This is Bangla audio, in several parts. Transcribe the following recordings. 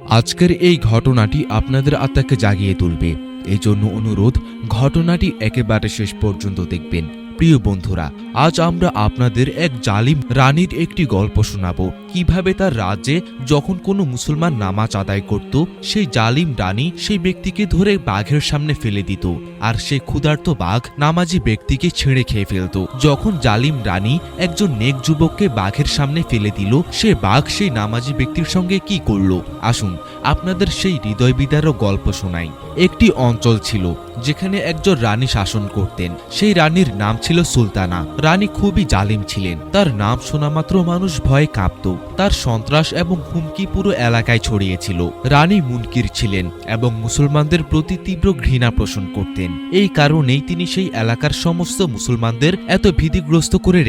আজকের এই ঘটনাটি আপনাদের আত্মাকে জাগিয়ে তুলবে। এই জন্য অনুরোধ, ঘটনাটি একেবারে শেষ পর্যন্ত দেখবেন। প্রিয় বন্ধুরা, আজ আমরা আপনাদের এক জালিম রানীর একটি গল্প শোনাবো। কিভাবে তার রাজ্যে যখন কোনো মুসলমান নামাজ আদায় করত, সেই জালিম রানী সেই ব্যক্তিকে ধরে বাঘের সামনে ফেলে দিত, আর সেই ক্ষুধার্ত বাঘ নামাজি ব্যক্তিকে ছেড়ে খেয়ে ফেলত। যখন জালিম রানী একজন নেক যুবককে বাঘের সামনে ফেলে দিল, সে বাঘ সেই নামাজি ব্যক্তির সঙ্গে কি করল, আসুন আপনাদের সেই হৃদয় বিদারক গল্প শোনাই। একটি অঞ্চল ছিল যেখানে একজন রানী শাসন করতেন। সেই রানীর নাম ছিল সুলতানা। রানী খুবই জালিম ছিলেন। তার নাম শোনা মাত্র মানুষ ভয়ে কাঁপত। তার সন্ত্রাস এবং হুমকি পুরো এলাকায় ছড়িয়েছিল। রানী মুনকির ছিলেন এবং মুসলমানদের প্রতি তীব্র ঘৃণা পোষণ করতেন। এই কারণেই তিনি সেই এলাকার সমস্ত মুসলমানদের এত ভীতিগ্রস্ত করে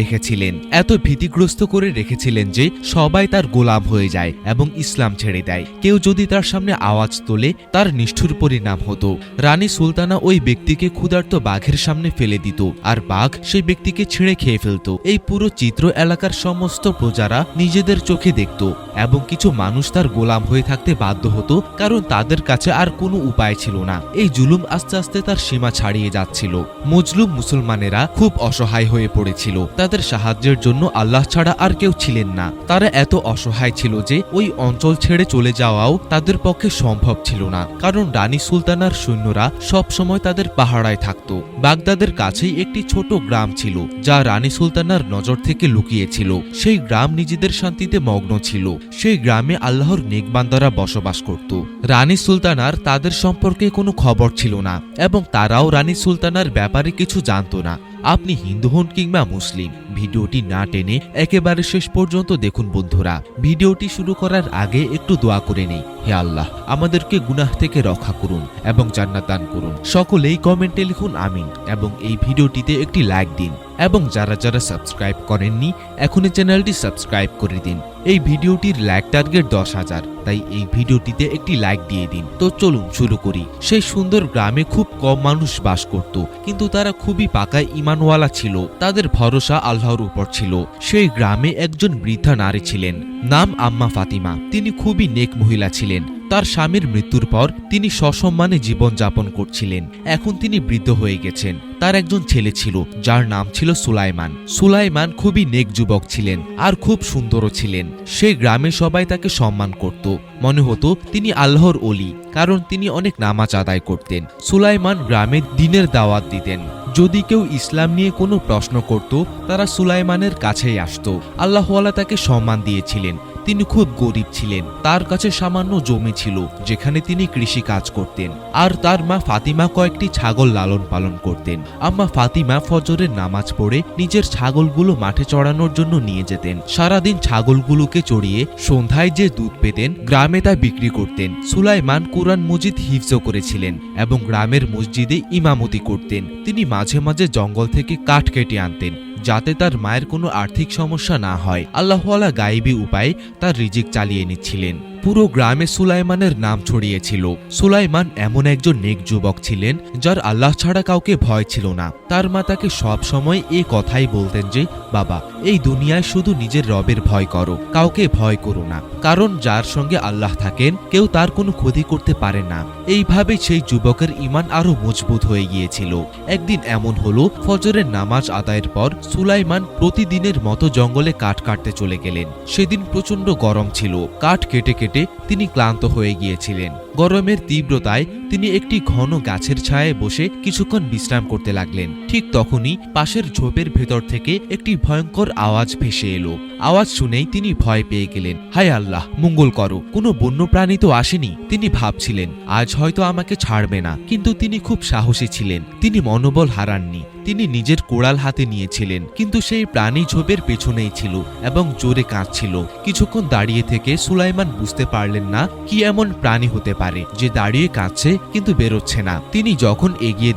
রেখেছিলেন যে সবাই তার গোলাম হয়ে যায় এবং ইসলাম ছেড়ে দেয়। কেউ যদি তার সামনে আওয়াজ তোলে, তার নিষ্ঠুর পরিণাম হতো। রানী সুলতানা ওই ব্যক্তিকে ক্ষুধার্ত বাঘের সামনে ফেলে দিত, আর বাঘ সেই ব্যক্তিকে ছিঁড়ে খেয়ে ফেলত। এই পুরো চিত্র এলাকার সমস্ত প্রজারা নিজেদের চোখে দেখত এবং কিছু মানুষ তার গোলাম হয়ে থাকতে বাধ্য হতো, কারণ তাদের কাছে আর কোনো উপায় ছিল না। এই জুলুম আস্তে আস্তে তার সীমা ছাড়িয়ে যাচ্ছিল। মজলুম মুসলমানেরা খুব অসহায় হয়ে পড়েছিল। তাদের সাহায্যের জন্য আল্লাহ ছাড়া আর কেউ ছিলেন না। তারা এত অসহায় ছিল যে ওই অঞ্চল ছেড়ে চলে যাওয়াও তাদের পক্ষে সম্ভব ছিল না, কারণ রানী সুলতানার সৈন্যরা সব সময় তাদের পাহারায় থাকত। বাগদাদের কাছেই একটি ছোট গ্রাম ছিল যা রানী সুলতানার নজর থেকে লুকিয়েছিল। সেই গ্রাম নিজেদের শান্তিতে মগ্ন ছিল। সেই গ্রামে আল্লাহর নেক বান্দারা বসবাস করত। রানী সুলতানার তাদের সম্পর্কে কোনো খবর ছিল না এবং তারাও রানী সুলতানার ব্যাপারে কিছু জানত না। আপনি হিন্দু হন কিংবা মুসলিম, ভিডিওটি না টেনে একেবারে শেষ পর্যন্ত দেখুন বন্ধুরা। ভিডিওটি শুরু করার আগে একটু দোয়া করে নেই। হে আল্লাহ, আমাদেরকে গুনাহ থেকে রক্ষা করুন এবং জান্নাত দান করুন। সকলেই কমেন্টে লিখুন আমিন এবং এই ভিডিওটিতে একটি লাইক দিন, এবং যারা যারা সাবস্ক্রাইব করেননি এখনই চ্যানেলটি সাবস্ক্রাইব করে দিন। এই ভিডিওটির লাইক টার্গেট 10,000, তাই এই ভিডিওটিতে একটি লাইক দিয়ে দিন। তো চলুন শুরু করি। সেই সুন্দর গ্রামে খুব কম মানুষ বাস করত, কিন্তু তারা খুবই পাকা ইমানওয়ালা ছিল। তাদের ভরসা আল্লাহর উপর ছিল। সেই গ্রামে একজন বৃদ্ধা নারী ছিলেন, নাম আম্মা ফাতিমা। তিনি খুবই নেক মহিলা ছিলেন। তার স্বামীর মৃত্যুর পর তিনি সসম্মানে জীবন যাপন করছিলেন। এখন তিনি বৃদ্ধ হয়ে গেছেন। তার একজন ছেলে ছিল যার নাম ছিল সুলাইমান। সুলাইমান খুবই নেক যুবক ছিলেন আর খুব সুন্দরও ছিলেন। সেই গ্রামে সবাই তাকে সম্মান করত। মনে হতো তিনি আল্লাহর ওলি, কারণ তিনি অনেক নামাজ আদায় করতেন। সুলাইমান গ্রামে দ্বীনের দাওয়াত দিতেন। যদি কেউ ইসলাম নিয়ে কোনো প্রশ্ন করত, তারা সুলাইমানের কাছেই আসত। আল্লাহওয়ালা তাকে সম্মান দিয়েছিলেন। তিনি খুব গরিব ছিলেন। তার কাছে সামান্য জমি ছিল যেখানে তিনি কৃষি কাজ করতেন, আর তার মা ফাতিমা কয়েকটি ছাগল লালন পালন করতেন। আম্মা ফাতিমা ফজরের নামাজ পড়ে নিজের ছাগলগুলো মাঠে চড়ানোর জন্য নিয়ে যেতেন। সারাদিন ছাগলগুলোকে চড়িয়ে সন্ধ্যায় যে দুধ পেতেন, গ্রামে তা বিক্রি করতেন। সুলাইমান কুরআন মজিদ হিফজ করেছিলেন এবং গ্রামের মসজিদে ইমামতি করতেন। তিনি মাঝে মাঝে জঙ্গল থেকে কাঠ কেটে আনতেন যাতে তার মায়ের কোনো আর্থিক সমস্যা না হয়। আল্লাহওয়ালা গায়েবী উপায়ে তার রিজিক চালিয়ে নিচ্ছিলেন। পুরো গ্রামে সুলাইমানের নাম ছড়িয়েছিল। সুলাইমান এমন একজন নেক যুবক ছিলেন যার আল্লাহ ছাড়া কাউকে ভয় ছিল না। তার মা তাকে সব সময় এই কথাই বলতেন যে, বাবা, এই দুনিয়ায় শুধু নিজের রবের ভয় করো, কাউকে ভয় করো না, কারণ যার সঙ্গে আল্লাহ থাকেন কেউ তার কোনো ক্ষতি করতে পারে না। এইভাবে সেই যুবকের ঈমান আরো মজবুত হয়ে গিয়েছিল। একদিন এমন হলো, ফজরের নামাজ আদায়ের পর সুলাইমান প্রতিদিনের মতো জঙ্গলে কাঠ কাটতে চলে গেলেন। সেদিন প্রচন্ড গরম ছিল। কাঠ কেটে কেটে তিনি ক্লান্ত হয়ে গিয়েছিলেন। গরমের তীব্রতায় তিনি একটি ঘন গাছের ছায়ায় বসে কিছুক্ষণ বিশ্রাম করতে লাগলেন। ঠিক তখনই পাশের ঝোপের ভেতর থেকে একটি ভয়ঙ্কর আওয়াজ ভেসে এলো। আওয়াজ শুনেই তিনি ভয় পেয়ে গেলেন। হায় আল্লাহ, মঙ্গল করো, কোনো বন্য প্রাণী তো আসেনি। তিনি ভাবছিলেন, আজ হয়তো আমাকে ছাড়বে না। কিন্তু তিনি খুব সাহসী ছিলেন। তিনি মনোবল হারাননি। তিনি নিজের কোড়াল হাতে নিয়েছিলেন, কিন্তু সেই প্রাণী ঝোপের পেছনেই ছিল এবং জোরে কাঁদছিল। কিছুক্ষণ দাঁড়িয়ে থেকে সুলাইমান বুঝতে পারলেন না কি এমন প্রাণী হতে পারে যে দাঁড়িয়ে কাঁদছে কিন্তু বেরোচ্ছে না। তিনি যখন এগিয়ে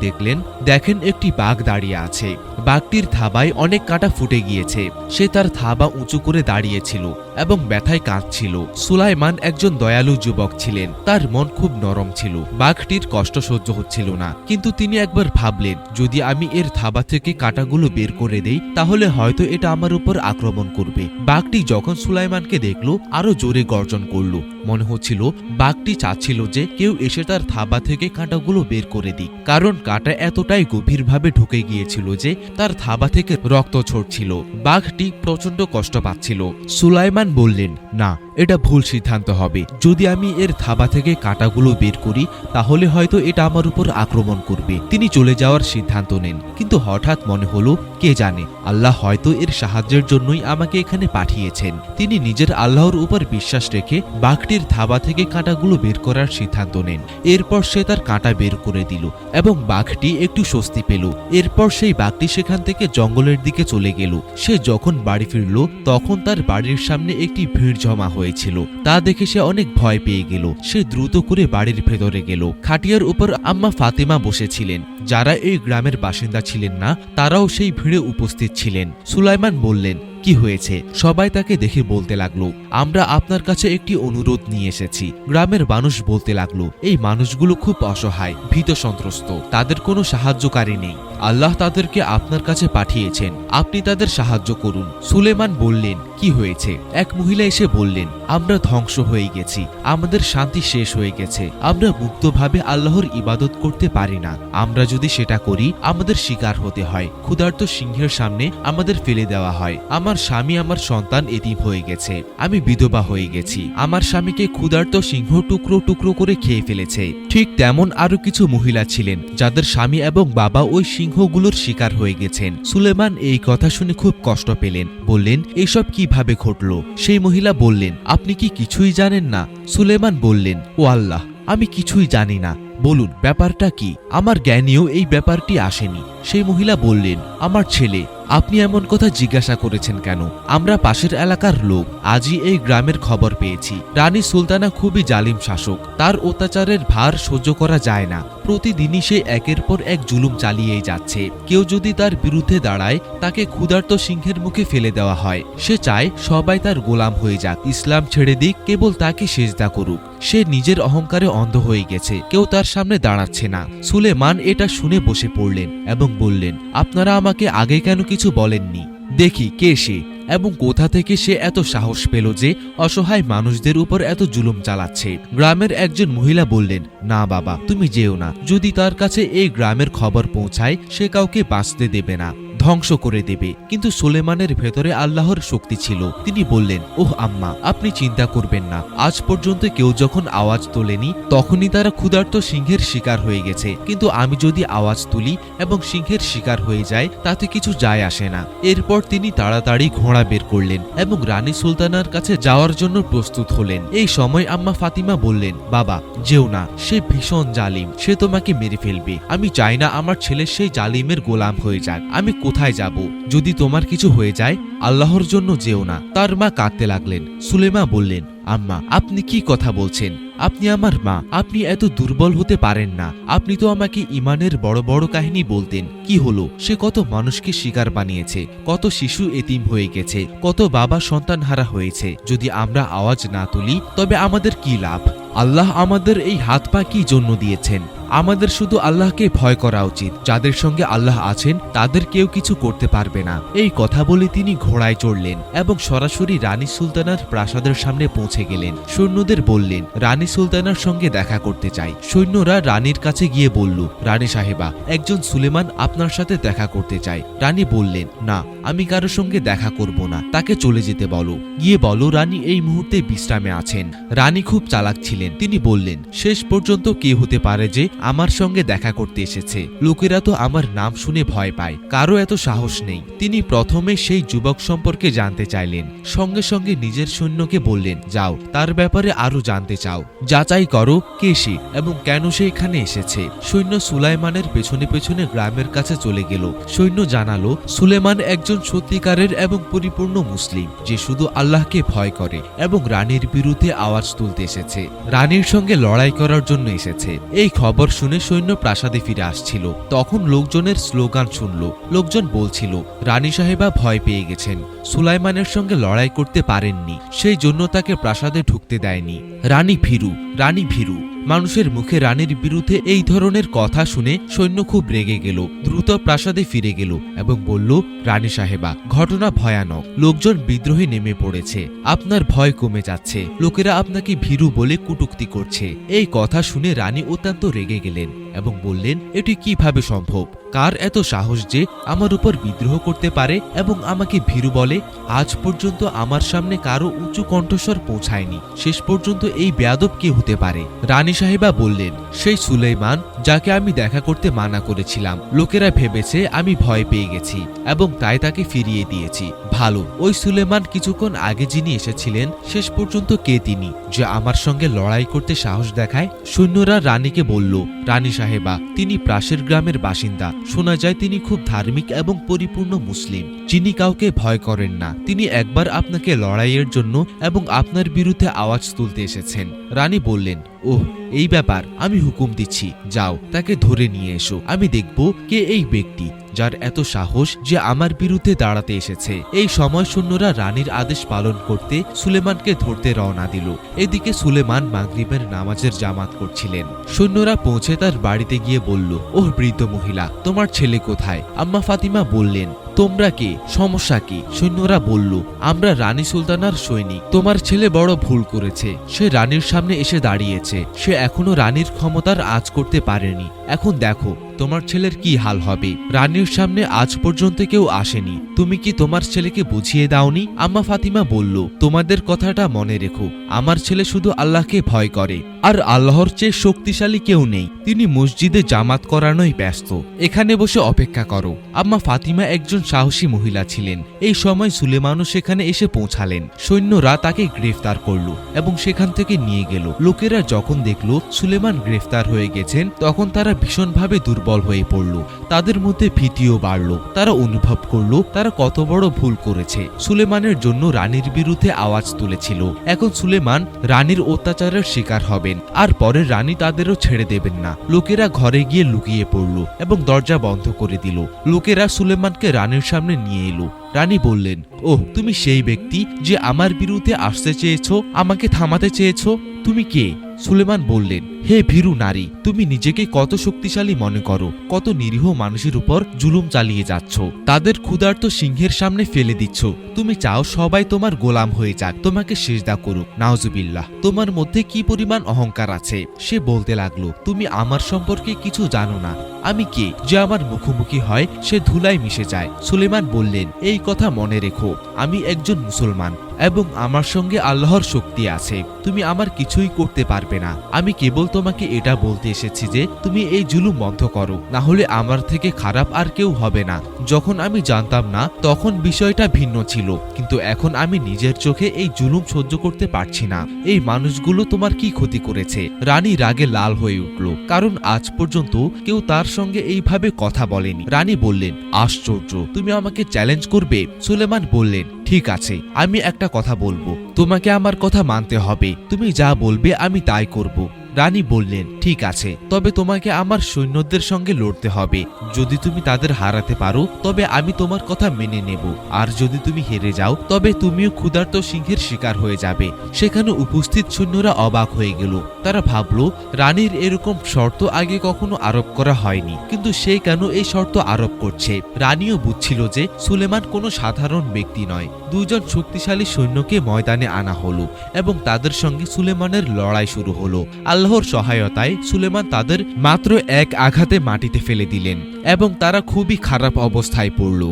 দেখেন একটি বাঘ দাঁড়িয়ে আছে। বাঘটির থাবায় অনেক কাঁটা ফুটে গিয়েছে। সে তার থাবা উঁচু করে দাঁড়িয়েছিল এবং ব্যথায় কাঁদছিল। সুলাইমান একজন দয়ালু যুবক ছিলেন। তার মন খুব নরম ছিল। বাঘটির কষ্ট সহ্য হচ্ছিল না, কিন্তু তিনি একবার ভাবলেন, যদি আমি এর থাবা থেকে কাঁটাগুলো বের করে দেই তাহলে হয়তো এটা আমার উপর আক্রমণ করবে। বাঘটি যখন সুলাইমানকে দেখল, আরো জোরে গর্জন করল, মনে হচ্ছিল বাঘটি চাচ্ছিল যে কেউ এসে তার থাবা থেকে কাঁটাগুলো বের করে দিক, কারণ কাঁটা এতটাই গভীরভাবে ঢুকে গিয়েছিল যে তার থাবা থেকে রক্ত ঝরছিল। বাঘটি প্রচন্ড কষ্ট পাচ্ছিল। সুলাইমান বললেন, না, এটা ভুল সিদ্ধান্ত হবে। যদি আমি এর থাবা থেকে কাঁটাগুলো বের করি তাহলে হয়তো এটা আমার উপর আক্রমণ করবে। তিনি চলে যাওয়ার সিদ্ধান্ত নেন, কিন্তু হঠাৎ মনে হলো, কে জানে, আল্লাহ হয়তো এর সাহায্যের জন্যই আমাকে এখানে পাঠিয়েছেন। তিনি নিজের আল্লাহর উপর বিশ্বাস রেখে বাঘটির থাবা থেকে কাঁটাগুলো বের করার সিদ্ধান্ত নেন। এরপর সে তার কাঁটা বের করে দিল এবং বাঘটি একটু স্বস্তি পেল। এরপর সেই বাঘটি সেখান থেকে জঙ্গলের দিকে চলে গেল। সে যখন বাড়ি ফিরল তখন তার বাড়ির সামনে একটি ভিড় জমা হয়েছিল। তা দেখে সে অনেক ভয় পেয়ে গেল। সে দ্রুত করে বাড়ির ভেতরে গেল। খাটিয়ার উপর আম্মা ফাতেমা বসেছিলেন। যারা এই গ্রামের বাসিন্দা ছিলেন না তারাও সেই ভিড়ে উপস্থিত ছিলেন। সুলাইমান বললেন, কি হয়েছে? সবাই তাকে দেখে বলতে লাগলো, আমরা আপনার কাছে একটি অনুরোধ নিয়ে এসেছি। গ্রামের মানুষ বলতে লাগলো, এই মানুষগুলো খুব অসহায়, ভীত সন্ত্রস্ত, তাদের কোনো সাহায্যকারী নেই। আল্লাহ তাদেরকে আপনার কাছে পাঠিয়েছেন, আপনি তাদের সাহায্য করুন। সুলেমান বললেন, কি হয়েছে? এক মহিলা এসে বললেন, আমরা ধ্বংস হয়ে গেছি, আমাদের শান্তি শেষ হয়ে গেছে, আমরা মুক্তভাবে আল্লাহর ইবাদত করতে পারি না। আমরা যদি সেটা করি আমাদের শিকার হতে হয়, ক্ষুধার্ত সিংহের সামনে আমাদের ফেলে দেওয়া হয়। আমার স্বামী, আমার সন্তান এতিম হয়ে গেছে, আমি বিধবা হয়ে গেছি, আমার স্বামীকে ক্ষুধার্ত সিংহ টুকরো টুকরো করে খেয়ে ফেলেছে। ঠিক তেমন আরো কিছু মহিলা ছিলেন যাদের স্বামী এবং বাবা ওই সিংহগুলোর শিকার হয়ে গেছেন। সুলেমান এই কথা শুনে খুব কষ্ট পেলেন। বললেন, এসব কিভাবে ঘটলো? সেই মহিলা বললেন, আপনি কি কিছুই জানেন না? সুলেমান বললেন, ও আল্লাহ, আমি কিছুই জানি না, বলুন ব্যাপারটা কি? আমার জ্ঞানেও এই ব্যাপারটি আসেনি। সেই মহিলা বললেন, আমার ছেলে। আপনি এমন কথা জিজ্ঞাসা করেছেন কেন? আমরা পাশের এলাকার লোক, আজই এই গ্রামের খবর পেয়েছি। রানী সুলতানা খুবই জালিম শাসক, তার অত্যাচারের ভার সহ্য করা যায় না। প্রতিদিনই সে একের পর এক জুলুম চালিয়েই যাচ্ছে। কেউ যদি তার বিরুদ্ধে দাঁড়ায় তাকে ক্ষুধার্ত সিংহের মুখে ফেলে দেওয়া হয়। সে চায় সবাই তার গোলাম হয়ে যাক, ইসলাম ছেড়ে দিক, কেবল তাকে সেজদা করুক। সে নিজের অহংকারে অন্ধ হয়ে গেছে, কেউ তার সামনে দাঁড়াচ্ছে না। সুলেমান এটা শুনে বসে পড়লেন এবং বললেন, আপনারা আমাকে আগে কেন কিছু বলেননি? দেখি কে সে এবং কোথা থেকে সে এত সাহস পেল যে অসহায় মানুষদের উপর এত জুলুম চালাচ্ছে। গ্রামের একজন মহিলা বললেন, না বাবা, তুমি যেও না। যদি তার কাছে এই গ্রামের খবর পৌঁছায় সে কাউকে বাঁচতে দেবে না, ধ্বংস করে দেবে। কিন্তু সুলেমানের ভেতরে আল্লাহর শক্তি ছিল। তিনি বললেন, ওহ আম্মা, আপনি চিন্তা করবেন না। আজ পর্যন্ত কেউ যখন আওয়াজ তোলেনি তখনই তারা ক্ষুধার্ত সিংহের শিকার হয়ে গেছে, কিন্তু আমি যদি আওয়াজ তুলি এবং সিংহের শিকার হয়ে যায় তাতে কিছু যায় আসে না। এরপর তিনি তাড়াতাড়ি ঘোড়া বের করলেন এবং রানী সুলতানার কাছে যাওয়ার জন্য প্রস্তুত হলেন। এই সময় আম্মা ফাতিমা বললেন, বাবা যেও না, সে ভীষণ জালিম, সে তোমাকে মেরে ফেলবে। আমি চাই না আমার ছেলে সেই জালিমের গোলাম হয়ে যাক। আমি কোথায় যাব? যদি তোমার কিছু হয়ে যায় আল্লাহর জন্য যেও না। তার মা কাঁদতে লাগলেন। সুলেমা বললেন, আম্মা, আপনি কি কথা বলছেন? আপনি আমার মা, আপনি এত দুর্বল হতে পারেন না। আপনি তো আমাকে ইমানের বড় বড় কাহিনী বলতেন। কি হলো? সে কত মানুষকে শিকার বানিয়েছে, কত শিশু এতিম হয়ে গেছে, কত বাবা সন্তানহারা হয়েছে। যদি আমরা আওয়াজ না তুলি তবে আমাদের কি লাভ? আল্লাহ আমাদের এই হাত পা কি জন্য দিয়েছেন? আমাদের শুধু আল্লাহকে ভয় করা উচিত। যাদের সঙ্গে আল্লাহ আছেন তাদের কেউ কিছু করতে পারবে না। এই কথা বলে তিনি ঘোড়ায় চড়লেন এবং সরাসরি রানী সুলতানার প্রাসাদের সামনে পৌঁছে গেলেন। সৈন্যদের বললেন, রানী সুলতানার সঙ্গে দেখা করতে চাই। সৈন্যরা রানীর কাছে গিয়ে বলল, রানী সাহেবা, একজন সুলেমান আপনার সাথে দেখা করতে চায়। রানী বললেন, না, আমি কারো সঙ্গে দেখা করব না, তাকে চলে যেতে বলো। গিয়ে বলো রানী এই মুহূর্তে বিশ্রামে আছেন। রানী খুব চালাক ছিলেন। তিনি বললেন, শেষ পর্যন্ত কে হতে পারে যে আমার সঙ্গে দেখা করতে এসেছে? লোকেরা তো আমার নাম শুনে ভয় পায়, কারো এত সাহস নেই। তিনি প্রথমে সেই যুবক সম্পর্কে জানতে চাইলেন। সঙ্গে সঙ্গে নিজের সৈন্যকে বললেন, যাও, তার ব্যাপারে আরো জানতে চাও, যাচাই করো কে সে এবং কেন সে এখানে এসেছে। সৈন্য সুলাইমানের পেছনে পেছনে গ্রামের কাছে চলে গেল। সৈন্য জানালো, সুলেমান একজন সত্যিকারের এবং পরিপূর্ণ মুসলিম, যে শুধু আল্লাহকে ভয় করে এবং রানীর বিরুদ্ধে আওয়াজ তুলতে এসেছে, রানীর সঙ্গে লড়াই করার জন্য এসেছে। এই খবর শুনে সৈন্য প্রাসাদে ফিরে আসছিল। তখন লোকজনের স্লোগান শুনল। লোকজন বলছিল, রানী সাহেবা ভয় পেয়ে গেছেন, সুলাইমানের সঙ্গে লড়াই করতে পারেননি, সেই জন্য তাকে প্রাসাদে ঢুকতে দেয়নি। রানী ভীরু, রানী ভীরু। মানুষের মুখে রানীর বিরুদ্ধে এই ধরনের কথা শুনে সৈন্য খুব রেগে গেল, দ্রুত প্রাসাদে ফিরে গেল এবং বলল, রানী সাহেবা, ঘটনা ভয়ানক, লোকজন বিদ্রোহে নেমে পড়েছে, আপনার ভয় কমে যাচ্ছে, লোকেরা আপনাকে ভীরু বলে কটূক্তি করছে। এই কথা শুনে রানী অত্যন্ত রেগে গেলেন এবং বললেন, এটি কিভাবে সম্ভব? কার এত সাহস যে আমার উপর বিদ্রোহ করতে পারে এবং আমাকে ভীরু বলে? আজ পর্যন্ত আমার সামনে কারো উঁচু কণ্ঠস্বর পৌঁছায়নি, শেষ পর্যন্ত এই বেয়াদব কে হতে পারে? রানী সাহেবা বললেন, সেই সুলাইমান, যাকে আমি দেখা করতে মানা করেছিলাম। লোকেরা ভেবেছে আমি ভয় পেয়ে গেছি এবং তাই তাকে ফিরিয়ে দিয়েছি। ভালো, ওই সুলেমান কিছুক্ষণ আগে যিনি এসেছিলেন, শেষ পর্যন্ত কে তিনি যে আমার সঙ্গে লড়াই করতে সাহস দেখায়? সৈন্যরা রানীকে বলল, রানী সাহেবা, তিনি প্রাসের গ্রামের বাসিন্দা, শোনা যায় তিনি খুব ধার্মিক এবং পরিপূর্ণ মুসলিম, যিনি কাউকে ভয় করেন না। তিনি একবার আপনাকে লড়াইয়ের জন্য এবং আপনার বিরুদ্ধে আওয়াজ তুলতে এসেছেন। রানী বললেন, ওহ, এই ব্যাপার, আমি হুকুম দিচ্ছি, যাও তাকে ধরে নিয়ে এসো। আমি দেখব কে এই ব্যক্তি যার এত সাহস যে আমার বিরুদ্ধে দাঁড়াতে এসেছে। এই সময় সৈন্যরা রানীর আদেশ পালন করতে সুলেমানকে ধরতে রওনা দিল। এদিকে সুলেমান মাগরিবের নামাজের জামাত করছিলেন। সৈন্যরা পৌঁছে তার বাড়িতে গিয়ে বলল, ওহ বৃদ্ধ মহিলা, তোমার ছেলে কোথায়? আম্মা ফাতিমা বললেন, তোমরা কে? সমস্যা কি? সৈন্যরা বলল, আমরা রানী সুলতানার সৈনিক, তোমার ছেলে বড় ভুল করেছে, সে রানীর সামনে এসে দাঁড়িয়েছে, সে এখনো রানীর ক্ষমতার আঁচ করতে পারেনি। এখন দেখো তোমার ছেলের কি হাল হবে। রানীর সামনে আজ পর্যন্ত কেউ আসেনি, তুমি কি তোমার ছেলেকে বুঝিয়ে দাওনি? আম্মা ফাতিমা বলল, তোমাদের কথাটা মনে রেখো, আমার ছেলে শুধু আল্লাহকে ভয় করে, আর আল্লাহর চেয়ে শক্তিশালী কেউ নেই। তিনি মসজিদে জামাত করানোই ব্যস্ত, এখানে বসে অপেক্ষা করো। আম্মা ফাতিমা একজন সাহসী মহিলা ছিলেন। এই সময় সুলেমানও সেখানে এসে পৌঁছালেন। সৈন্যরা তাকে গ্রেফতার করল এবং সেখান থেকে নিয়ে গেল। লোকেরা যখন দেখল সুলেমান গ্রেফতার হয়ে গেছেন, তখন তারা ভীষণভাবে দুর্বল হয়ে পড়ল। তাদের মধ্যে ভীতিও বাড়ল। তারা অনুভব করল তারা কত বড় ভুল করেছে। সুলেমানের জন্য রানীর বিরুদ্ধে আওয়াজ তুলেছিল। এখন সুলেমান রানীর অত্যাচারের শিকার হবেন, আর পরে রানী তাদেরও ছেড়ে দেবেন না। লোকেরা ঘরে গিয়ে লুকিয়ে পড়ল এবং দরজা বন্ধ করে দিল। লোকেরা সুলেমানকে রানীর সামনে নিয়ে এলো। রানী বললেন, ওহ, তুমি সেই ব্যক্তি যে আমার বিরুদ্ধে আসতে চেয়েছো, আমাকে থামাতে চেয়েছো। তুমি কে? সুলেমান বললেন, হে ভীরু নারী, তুমি নিজেকে কত শক্তিশালী মনে করো, কত নিরীহ মানুষের উপর জুলুম চালিয়ে যাচ্ছ, তাদের ক্ষুধার্ত সিংহের সামনে ফেলে দিচ্ছ। তুমি চাও সবাই তোমার গোলাম হয়ে যাক, তোমাকে সিজদা করুক। নাউজুবিল্লাহ, তোমার মধ্যে কি পরিমাণ অহংকার আছে। সে বলতে লাগলো, তুমি আমার সম্পর্কে কিছু জানো না। আমি কে যে আমার মুখোমুখি হয় সে ধুলায় মিশে যায়? সুলেমান বললেন, এই কথা মনে রেখো, আমি একজন মুসলমান এবং আমার সঙ্গে আল্লাহর শক্তি আছে। তুমি আমার কিছুই করতে পারবে না। আমি কেবল তোমাকে এটা বলতে এসেছি যে তুমি এই জুলুম বন্ধ করো, না হলে আমার থেকে খারাপ আর কেউ হবে না। যখন আমি জানতাম না তখন বিষয়টা ভিন্ন ছিল, কিন্তু এখন আমি নিজের চোখে এই জুলুম সহ্য করতে পারছি না। এই মানুষগুলো তোমার কি ক্ষতি করেছে? রানী রাগে লাল হয়ে উঠল, কারণ আজ পর্যন্ত কেউ তার সঙ্গে এইভাবে কথা বলেনি। রানী বললেন, আশ্চর্য, তুমি আমাকে চ্যালেঞ্জ করবে? সুলেমান বললেন, ঠিক আছে, আমি একটা কথা বলবো, তোমাকে আমার কথা মানতে হবে। তুমি যা বলবে আমি তাই করব। রানী বললেন, ঠিক আছে, তবে তোমাকে আমার সৈন্যদের সঙ্গে লড়তে হবে। যদি তুমি তাদের হারাতে পারো তবে আমি তোমার কথা মেনে নেব, আর যদি তুমি হেরে যাও তবে তুমিও ক্ষুধার্ত সিংহের শিকার হয়ে যাবে। সেখানে উপস্থিত সৈন্যরা অবাক হয়ে গেল। তারা ভাবল রানীর এরকম শর্ত আগে কখনো আরোপ করা হয়নি, কিন্তু সে কেন এই শর্ত আরোপ করছে? রানীও বুঝছিল যে সুলেমান কোনো সাধারণ ব্যক্তি নয়। দুজন শক্তিশালী সৈন্যকে ময়দানে আনা হলো এবং তাদের সঙ্গে সুলেমানের লড়াই শুরু হলো। আল্লাহর সহায়তায় সুলেমান তাদের মাত্র এক আঘাতে মাটিতে ফেলে দিলেন এবং তারা খুবই খারাপ অবস্থায় পড়ল।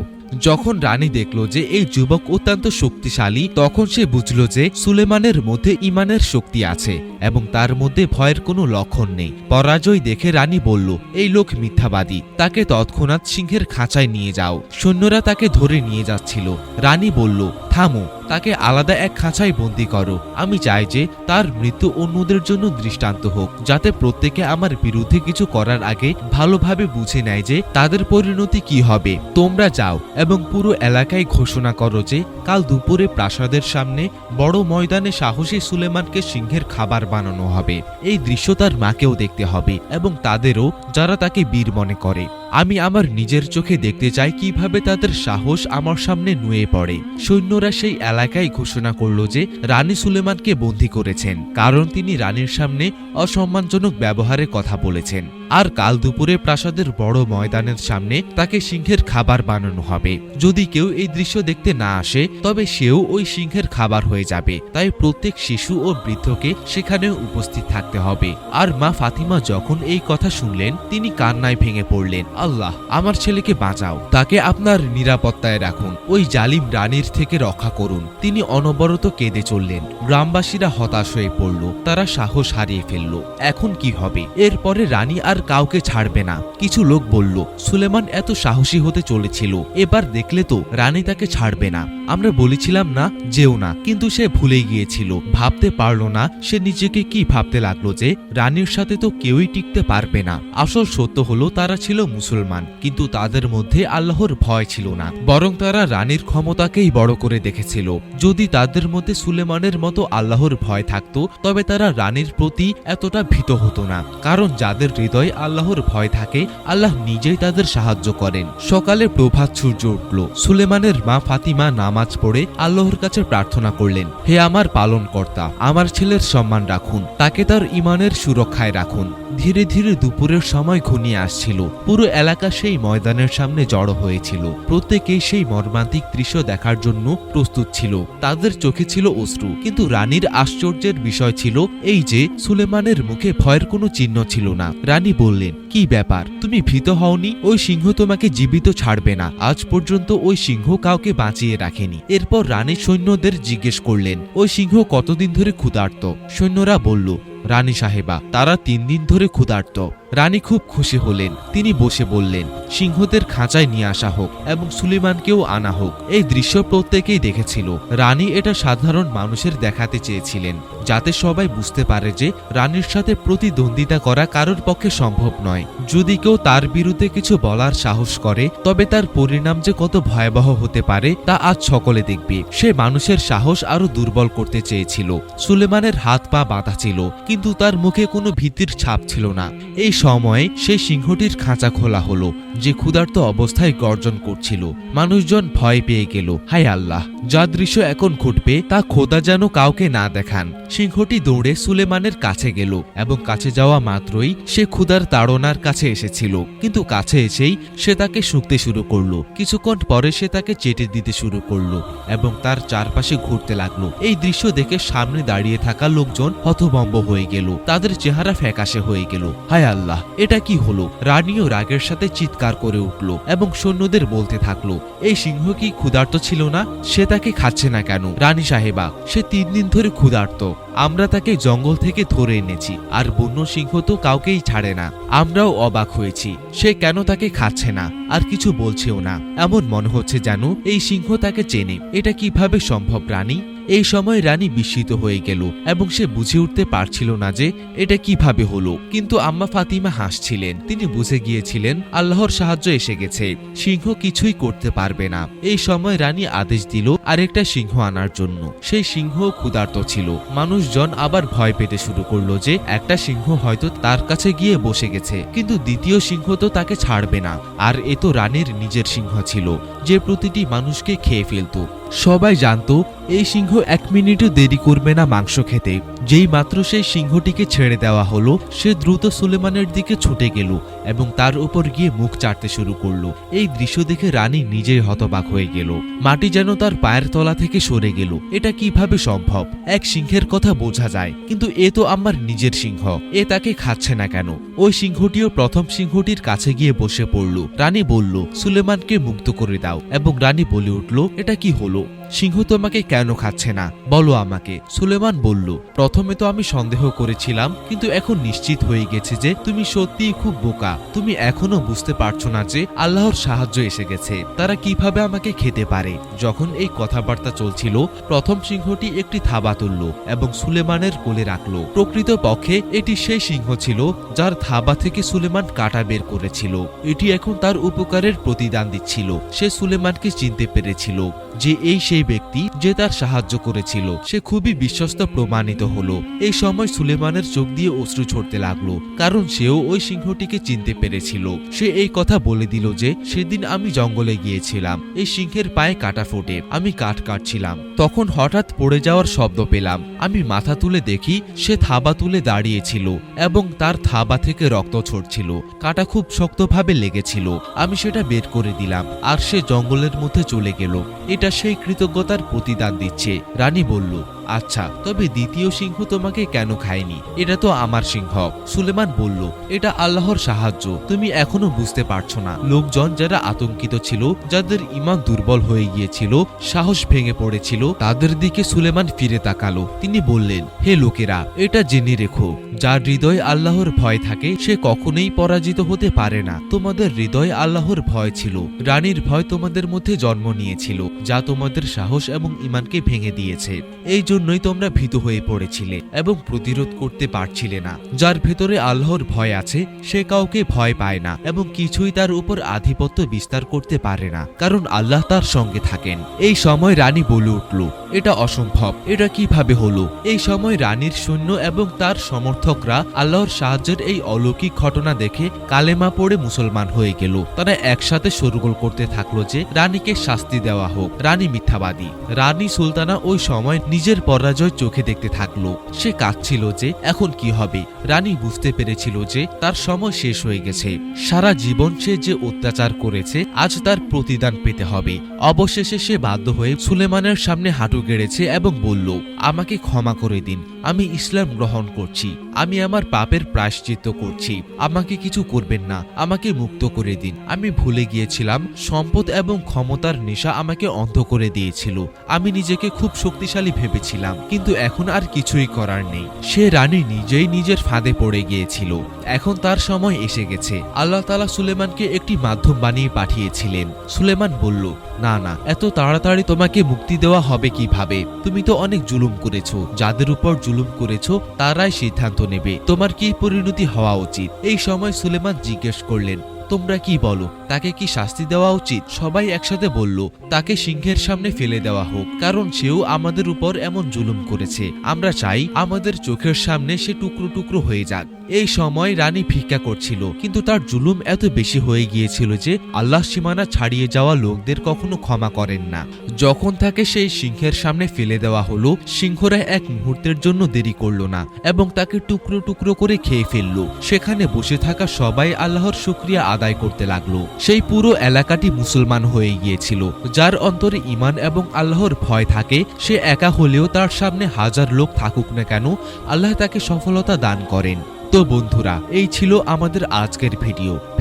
যখন রানী দেখল যে এই যুবক অত্যন্ত শক্তিশালী, তখন সে বুঝল যে সুলেমানের মধ্যে ঈমানের শক্তি আছে এবং তার মধ্যে ভয়ের কোনো লক্ষণ নেই। পরাজয় দেখে রানী বলল, এই লোক মিথ্যাবাদী, তাকে তৎক্ষণাৎ সিংহের খাঁচায় নিয়ে যাও। সৈন্যরা তাকে ধরে নিয়ে যাচ্ছিল। রানী বলল, থামো, তাকে আলাদা এক খাঁচায় বন্দী করো। আমি চাই যে তার মৃত্যু অন্যদের জন্য দৃষ্টান্ত হোক, যাতে প্রত্যেকে আমার বিরুদ্ধে কিছু করার আগে ভালোভাবে বুঝে নেয় যে তাদের পরিণতি কি হবে। তোমরা যাও এবং পুরো এলাকায় ঘোষণা করো যে কাল দুপুরে প্রাসাদের সামনে বড় ময়দানে সাহসী সুলেমানকে সিংহের খাবার বানানো হবে। এই দৃশ্য তার মাকেও দেখতে হবে এবং তাদেরও, যারা তাকে বীর মনে করে। আমি আমার নিজের চোখে দেখতে চাই কিভাবে তাদের সাহস আমার সামনে নুয়ে পড়ে। সৈন্যরা সেই এলাকায় ঘোষণা করল যে রানী সুলেমানকে বন্দী করেছেন, কারণ তিনি রানীর সামনে অসম্মানজনক ব্যবহারের কথা বলেছেন। আর কাল দুপুরে প্রাসাদের বড় ময়দানের সামনে তাকে সিংহের খাবার বানানো হবে। যদি কেউ এই দৃশ্য দেখতে না আসে তবে সেও ওই সিংহের খাবার হয়ে যাবে। তাই প্রত্যেক শিশু ও বৃদ্ধকে সেখানে উপস্থিত থাকতে হবে। আর মা ফাতিমা যখন এই কথা শুনলেন তিনি কান্নায় ভেঙে পড়লেন, আল্লাহ, আমার ছেলেকে বাঁচাও, তাকে আপনার নিরাপত্তায় রাখুন, ওই জালিম রানীর থেকে রক্ষা করুন। তিনি অনবরত কেঁদে চললেন। গ্রামবাসীরা হতাশ হয়ে পড়ল, তারা সাহস হারিয়ে ফেলল। এখন কি হবে? এরপরে রানী আর কাউকে ছাড়বে না। কিছু লোক বলল, সুলেমান এত সাহসী হতে চলেছিল, এবার দেখলে তো রানী তাকে ছাড়বে না। আমরা বলেছিলাম না যেও না, কিন্তু সে ভুলে গিয়েছিল, ভাবতে পারল না সে নিজেকে কি ভাবতে লাগলো যে রানীর সাথে তো কেউই টিকতে পারবে না। আসল সত্য হলো তারা ছিল মুসলমান, কিন্তু তাদের মধ্যে আল্লাহর ভয় ছিল না, বরং তারা রানীর ক্ষমতাকেই বড় করে দেখেছিল। যদি তাদের মধ্যে সুলেমানের মতো আল্লাহর ভয় থাকতো তবে তারা রানীর প্রতি এতটা ভীত হতো না, কারণ যাদের হৃদয়ে আল্লাহর ভয় থাকে আল্লাহ নিজেই তাদের সাহায্য করেন। সকালে প্রভাত সূর্য উঠল। সুলেমানের মা ফাতিমা নামাজ পড়ে আল্লাহর কাছে প্রার্থনা করলেন, হে আমার পালনকর্তা, আমার ছেলের সম্মান রাখুন, তাকে তার ঈমানের সুরক্ষায় রাখুন। ধীরে ধীরে দুপুরের সময় ঘনিয়ে আসছিল। পুরো এলাকা সেই ময়দানের সামনে জড়ো হয়েছিল। প্রত্যেকেই সেই মর্মান্তিক দৃশ্য দেখার জন্য প্রস্তুত ছিল। তাদের চোখে ছিল অশ্রু, কিন্তু রানীর আশ্চর্যের বিষয় ছিল এই যে সুলেমানের মুখে ভয়ের কোনো চিহ্ন ছিল না। রানী বললেন, কি ব্যাপার, তুমি ভীত হওনি? ওই সিংহ তোমাকে জীবিত ছাড়বে না। আজ পর্যন্ত ওই সিংহ কাউকে বাঁচিয়ে রাখেনি। এরপর রানী সৈন্যদের জিজ্ঞেস করলেন, ওই সিংহ কতদিন ধরে ক্ষুধার্ত? সৈন্যরা বলল, রানী সাহেবা, তারা 3 দিন ধরে ক্ষুধার্ত। রানী খুব খুশি হলেন। তিনি বসে বললেন, সিংহদের খাঁচায় নিয়ে আসা হোক এবং সুলেমানকেও আনা হোক। এই দৃশ্য প্রত্যেকেই দেখেছিল। রানী এটা সাধারণ মানুষের দেখাতে চেয়েছিলেন, যাতে সবাই বুঝতে পারে যে রানীর সাথে প্রতিদ্বন্দ্বিতা করা কারোর পক্ষে সম্ভব নয়। যদি কেউ তার বিরুদ্ধে কিছু বলার সাহস করে তবে তার পরিণাম যে কত ভয়াবহ হতে পারে তা আজ সকলে দেখবে। সে মানুষের সাহস আরো দুর্বল করতে চেয়েছিল। সুলেমানের হাত পা বাঁধা ছিল, কিন্তু তার মুখে কোনো ভীতির ছাপ ছিল না। এই সময়ে সেই সিংহটির খাঁচা খোলা হলো, যে ক্ষুধার্ত অবস্থায় গর্জন করছিল। মানুষজন ভয় পেয়ে গেল। হায় আল্লাহ, যা দৃশ্য এখন ঘটবে তা খোদা যেন কাউকে না দেখান। সিংহটি দৌড়ে সুলেমানের কাছে গেল এবং কাছে যাওয়া মাত্রই সে ক্ষুধার তাড়নার কাছে এসেছিল, কিন্তু কাছে এসেই সে তাকে শুঁকতে শুরু করলো। কিছুক্ষণ পরে সে তাকে চেটে দিতে শুরু করলো এবং তার চারপাশে ঘুরতে লাগলো। এই দৃশ্য দেখে সামনে দাঁড়িয়ে থাকা লোকজন হতভম্ব হয়ে গেল, তাদের চেহারা ফ্যাকাশে হয়ে গেল। হায় আল্লাহ, এটা কি হলো? রানীও রাগের সাথে চিৎকার করে উঠল এবং সৈন্যদের বলতে থাকলো, এই সিংহ কি ক্ষুধার্ত ছিল না? সে তাকে খাচ্ছে না কেন? রানী সাহেবা, সে 3 দিন ধরে ক্ষুধার্ত। আমরা তাকে জঙ্গল থেকে ধরে এনেছি, আর বন্য সিংহ তো কাউকেই ছাড়ে না। আমরাও অবাক হয়েছি সে কেন তাকে খাচ্ছে না আর কিছু বলছেও না। এমন মনে হচ্ছে যেন এই সিংহ তাকে চেনে। এটা কিভাবে সম্ভব রানী? এই সময় রানী বিস্মিত হয়ে গেল এবং সে বুঝে উঠতে পারছিল না যে এটা কিভাবে হলো। কিন্তু আম্মা ফাতিমা হাসছিলেন। তিনি বুঝে গিয়েছিলেন আল্লাহর সাহায্য এসে গেছে, সিংহ কিছুই করতে পারবে না। এই সময় রানী আদেশ দিল আরেকটা সিংহ আনার জন্য। সেই সিংহ ক্ষুধার্ত ছিল। মানুষজন আবার ভয় পেতে শুরু করলো যে একটা সিংহ হয়তো তার কাছে গিয়ে বসে গেছে, কিন্তু দ্বিতীয় সিংহ তো তাকে ছাড়বে না। আর এ তো রানীর নিজের সিংহ ছিল, যে প্রতিটি মানুষকে খেয়ে ফেলত। সবাই জানতো এই সিংহ 1 মিনিটও দেরি করবে না মাংস খেতে। যেই মাত্র সেই সিংহটিকে ছেড়ে দেওয়া হলো, সে দ্রুত সুলেমানের দিকে ছুটে গেল এবং তার উপর গিয়ে মুখ চাটতে শুরু করলো। এই দৃশ্য দেখে রানী নিজেই হতবাক হয়ে গেল। মাটি যেন তার পায়ের তলা থেকে সরে গেল। এটা কিভাবে সম্ভব? এক সিংহের কথা বোঝা যায়, কিন্তু এ তো আমার নিজের সিংহ, এ তাকে খাচ্ছে না কেন? ওই সিংহটিও প্রথম সিংহটির কাছে গিয়ে বসে পড়ল। রানী বলল, সুলেমানকে মুক্ত করে দাও। এবং রানী বলে উঠল, এটা কি হলো? সিংহ তোমাকে কেন খাচ্ছে না? বলো আমাকে। সুলেমান বলল, প্রথমে তো আমি সন্দেহ করেছিলাম, কিন্তু এখন নিশ্চিত হয়ে গেছে যে তুমি সত্যিই খুব বোকা। তুমি এখনো বুঝতে পারছো না যে আল্লাহর সাহায্য এসে গেছে, তারা কিভাবে আমাকে খেতে পারে। যখন এই কথাবার্তা চলছিল, প্রথম সিংহটি একটি থাবা তুলল এবং সুলেমানের কোলে রাখল। প্রকৃত পক্ষে এটি সেই সিংহ ছিল যার থাবা থেকে সুলেমান কাটা বের করেছিল। এটি এখন তার উপকারের প্রতিদান দিচ্ছিল। সে সুলেমানকে চিনতে পেরেছিল যে এই সেই সেই ব্যক্তি যে তার সাহায্য করেছিল সে খুবই বিশ্বস্ত প্রমাণিত হলো। এই সময় সুলেমানের চোখ দিয়ে অশ্রু ঝরতে লাগলো, কারণ সেও ওই সিংহটিকে চিনতে পেরেছিল। সে এই কথা বলে দিল যে সেদিন আমি জঙ্গলে গিয়েছিলাম, এই সিংহের পায়ে কাটা ফোটে, আমি কাঠ কাটছিলাম, তখন হঠাৎ পড়ে যাওয়ার শব্দ পেলাম। আমি মাথা তুলে দেখি সে থাবা তুলে দাঁড়িয়েছিল এবং তার থাবা থেকে রক্ত ঝরছিল, কাটা খুব শক্তভাবে লেগেছিল। আমি সেটা বের করে দিলাম আর সে জঙ্গলের মধ্যে চলে গেল। এটা সেই কৃতজ্ঞতার প্রতিদান দিচ্ছে। রানী বলল, আচ্ছা, তবে দ্বিতীয় সিংহ তোমাকে কেন খায়নি? এটা তো আমার সিংহ। সুলেমান বলল, এটা আল্লাহর সাহায্য, তুমি এখনো বুঝতে পারছো না। লোকজন যারা আতঙ্কিত ছিল, যাদের ঈমান দুর্বল হয়ে গিয়েছিল, সাহস ভেঙে পড়েছিল, তাদের দিকে সুলেমান ফিরে তাকালো। তিনি বললেন, হে লোকেরা, এটা জেনে রেখো, যার হৃদয়ে আল্লাহর ভয় থাকে সে কখনোই পরাজিত হতে পারে না। তোমাদের হৃদয়ে আল্লাহর ভয় ছিল, রানীর ভয় তোমাদের মধ্যে জন্ম নিয়েছিল, যা তোমাদের সাহস এবং ঈমানকে ভেঙে দিয়েছে। এই জন্যই তোমরা ভীত হয়ে পড়েছিলে এবং প্রতিরোধ করতে পারছিলে না। যার ভেতরে আল্লাহর ভয় আছে সে কাউকে ভয় পায় না এবং কিছুই তার উপর আধিপত্য বিস্তার করতে পারে না, কারণ আল্লাহ তার সঙ্গে থাকেন। এই সময় রানী বলে উঠল, এটা অসম্ভব, এটা কিভাবে হলো? এই সময় রানীর সৈন্য এবং তার সমর্থকরা আল্লাহর সাহায্যের এই অলৌকিক ঘটনা দেখে কালেমা পড়ে মুসলমান হয়ে গেল। তারা একসাথে শোরগোল করতে থাকলো যে রানীকে শাস্তি দেওয়া হোক, রানী মিথ্যাবাদী। রানী সুলতানা ওই সময় নিজের পরাজয় চোখে দেখতে থাকলো। সে কাঁদছিল যে এখন কি হবে। রানী বুঝতে পেরেছিল যে তার সময় শেষ হয়ে গেছে। সারা জীবন সে যে অত্যাচার করেছে আজ তার প্রতিদান পেতে হবে। অবশেষে সে বাধ্য হয়ে সুলেমানের সামনে হাঁটু গেড়েছে এবং বলল, আমাকে ক্ষমা করে দিন, আমি ইসলাম গ্রহণ করছি, আমি আমার পাপের প্রায়শ্চিত্ত করছি, আমাকে কিছু করবেন না, আমাকে মুক্ত করে দিন। আমি ভুলে গিয়েছিলাম, সম্পদ এবং ক্ষমতার নেশা আমাকে অন্ধ করে দিয়েছিল। আমি নিজেকে খুব শক্তিশালী ভেবেছিলাম, কিন্তু এখন আর কিছুই করার নেই। সে রানী নিজেই নিজের ফাঁদে পড়ে গিয়েছিল। এখন তার সময় এসে গেছে। আল্লাহ তাআলা সুলেমানকে একটি মাধ্যম বানিয়ে পাঠিয়েছিলেন। সুলেমান বলল, না না, এত তাড়াতাড়ি তোমাকে মুক্তি দেওয়া হবে কিভাবে? তুমি তো অনেক জুলুম করেছো, যাদের উপর জুলুম করেছো তারাই সিদ্ধান্ত নেবে তোমার কি পরিণতি হওয়া উচিত। এই সময় সুলেমান জিজ্ঞেস করলেন, তোমরা কি বলো, তাকে কি শাস্তি দেওয়া উচিত? সবাই একসাথে বলল, তাকে সিংহের সামনে ফেলে দেওয়া হোক, কারণ সেও আমাদের উপর এমন জুলুম করেছে। আমরা চাই আমাদের চোখের সামনে সে টুকরো টুকরো হয়ে যাক। এই সময় রানী ভিক্ষা করছিল, কিন্তু তার জুলুম এত বেশি হয়ে গিয়েছিল যে আল্লাহ সীমানা ছাড়িয়ে যাওয়া লোকদের কখনো ক্ষমা করেন না। যখন তাকে সেই সিংহের সামনে ফেলে দেওয়া হলো, সিংহরা এক মুহূর্তের জন্য দেরি করলো না এবং তাকে টুকরো টুকরো করে খেয়ে ফেললো। সেখানে বসে থাকা সবাই আল্লাহর শুকরিয়া আদায় করতে লাগলো। সেই পুরো এলাকাটি মুসলমান হয়ে গিয়েছিল। যার অন্তরে ঈমান এবং আল্লাহর ভয় থাকে, সে একা হলেও তার সামনে হাজার লোক থাকুক না কেন, আল্লাহ তাকে সফলতা দান করেন। তো বন্ধুরা, এই ছিল আমাদের আজকের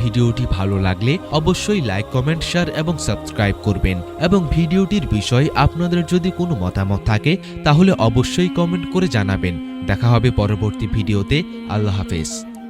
ভিডিওটি ভালো লাগলে অবশ্যই লাইক, কমেন্ট, শেয়ার এবং সাবস্ক্রাইব করবেন। এবং ভিডিওটির বিষয়ে আপনাদের যদি কোনো মতামত থাকে তাহলে অবশ্যই কমেন্ট করে জানাবেন। দেখা হবে পরবর্তী ভিডিওতে। আল্লাহ হাফেজ।